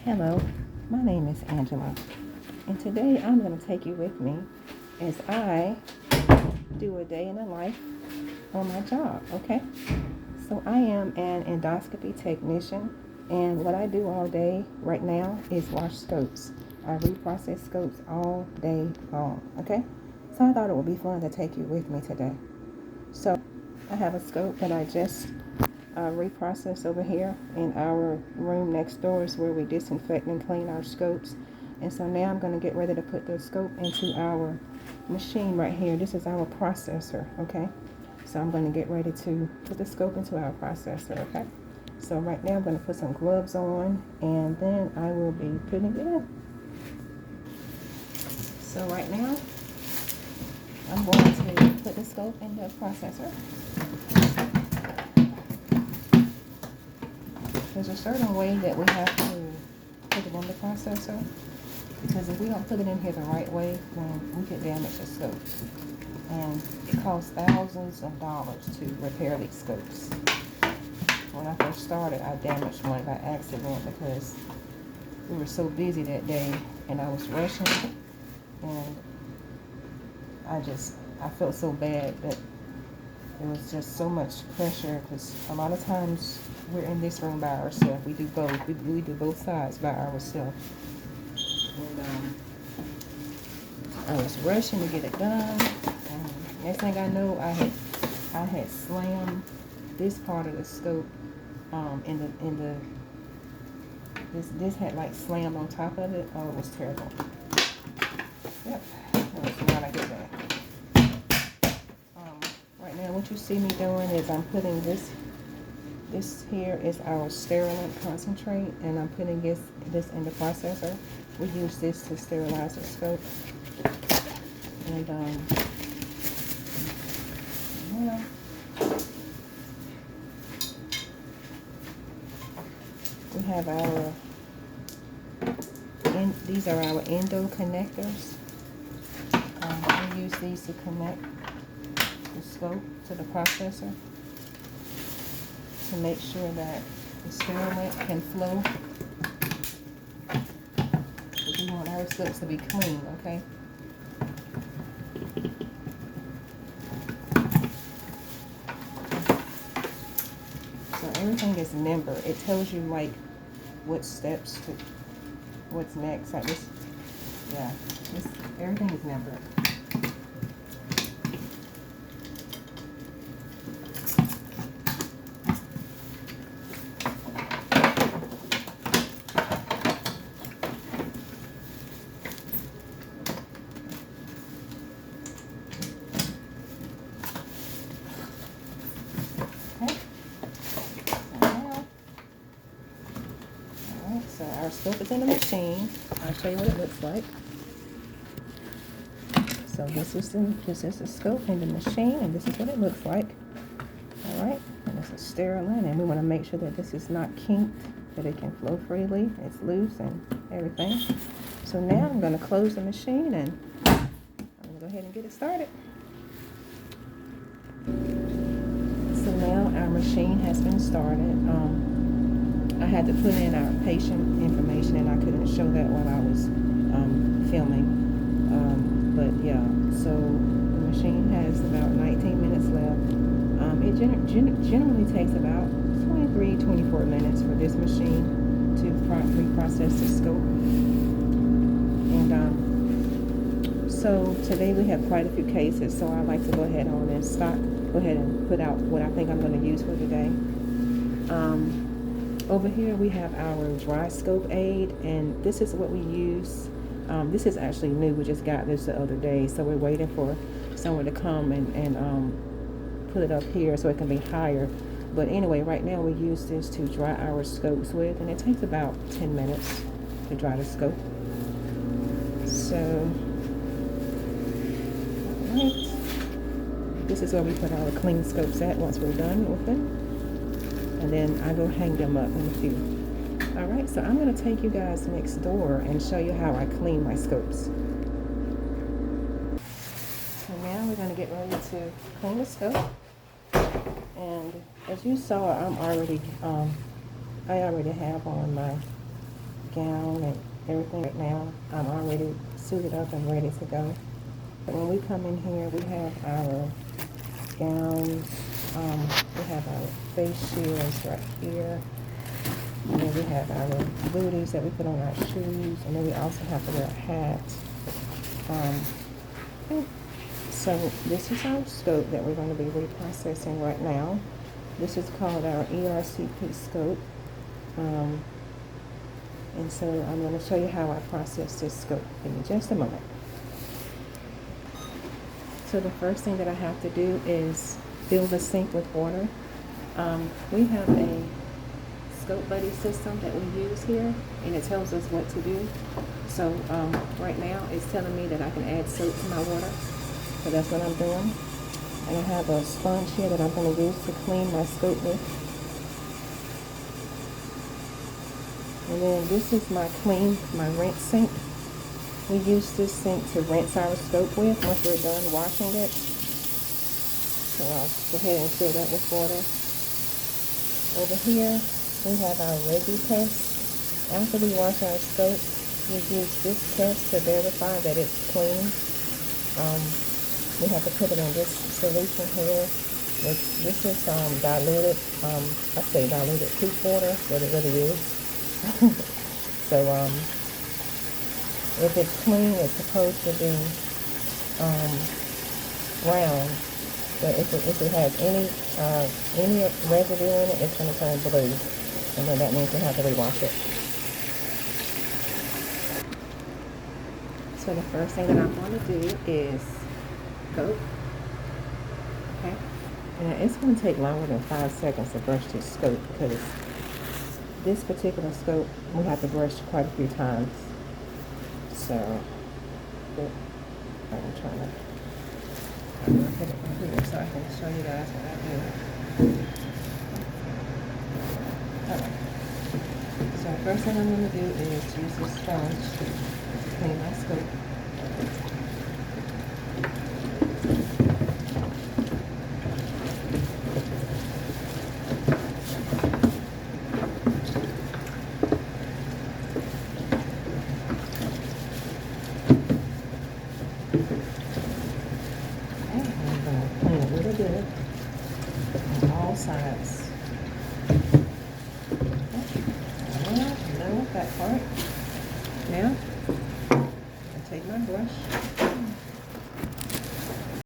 Hello, my name is Angela, and today I'm going to take you with me as I do a day in the life on my job, okay? So I am an endoscopy technician, and what I do all day right now is wash scopes. I reprocess scopes all day long, okay? So I thought it would be fun to take you with me today. So I have a scope that I just reprocess over here in our room next door is where we disinfect and clean our scopes. And so now I'm going to get ready to put the scope into our machine right here. This is our processor, okay? So I'm going to get ready to put the scope into our processor, okay? So right now I'm going to put some gloves on, and then I will be putting it in. So right now I'm going to put the scope in the processor. There's a certain way that we have to put it in the processor, because if we don't put it in here the right way, then we could damage the scope. And it costs thousands of dollars to repair these scopes. When I first started, I damaged one by accident because we were so busy that day and I was rushing, and I felt so bad that it was just so much pressure, because a lot of times we're in this room by ourselves. We do both. We do both sides by ourselves. And I was rushing to get it done. And next thing I know, I had slammed this part of the scope this had like slammed on top of it. Oh, it was terrible. Yep, that was not a good day. Right now, what you see me doing is I'm putting this here is our sterilant concentrate, and I'm putting this in the processor. We use this to sterilize the scope. And yeah. We have these are our endo connectors. We use these to connect the scope to the processor to make sure that the sterilant can flow. We want our scopes to be clean, okay? So everything is numbered. It tells you like what steps to, what's next. Like this, yeah. Everything is numbered. So our scope is in the machine. I'll show you what it looks like. So this is the scope in the machine, and this is what it looks like. All right, and this is sterilant, and we want to make sure that this is not kinked, that it can flow freely. It's loose and everything. So now I'm going to close the machine, and I'm going to go ahead and get it started. So now our machine has been started. I had to put in our patient information, and I couldn't show that while I was filming. But yeah, so the machine has about 19 minutes left. It generally takes about 24 minutes for this machine to reprocess the scope. And so today we have quite a few cases, so I like to go ahead and put out what I think I'm going to use for today. Over here we have our dry scope aid, and this is what we use. This is actually new. We just got this the other day, so we're waiting for someone to come and put it up here so it can be higher. But anyway, right now we use this to dry our scopes with, and it takes about 10 minutes to dry the scope. So, alright. This is where we put our clean scopes at once we're done with them. And then I go hang them up in a few. Alright, so I'm going to take you guys next door and show you how I clean my scopes. So now we're going to get ready to clean the scope. And as you saw, I already have on my gown and everything right now. I'm already suited up and ready to go. But when we come in here, we have our gowns. We have our face shields right here. And then we have our booties that we put on our shoes. And then we also have to wear a hat. So this is our scope that we're going to be reprocessing right now. This is called our ERCP scope. And so I'm going to show you how I process this scope in just a moment. So the first thing that I have to do is fill the sink with water. We have a scope buddy system that we use here, and it tells us what to do. So right now it's telling me that I can add soap to my water. So that's what I'm doing. And I have a sponge here that I'm going to use to clean my scope with. And then this is my rinse sink. We use this sink to rinse our scope with once we're done washing it. So I'll go ahead and fill that with water. Over here, we have our Resi test. After we wash our scope, we use this test to verify that it's clean. We have to put it in this solution here. This is diluted, I say diluted tooth water, but it really is. So if it's clean, it's supposed to be round. But if it has any residue in it, it's going to turn blue, and then that means we have to rewash it. So the first thing that I'm going to do is scope. Okay, and it's going to take longer than 5 seconds to brush this scope because this particular scope we have to brush quite a few times. So I'm trying to put it right here so I can show you guys what I do. Alright. So the first thing I'm going to do is use this sponge to clean my scope. All sides. Well, done with that part. Now, I take my brush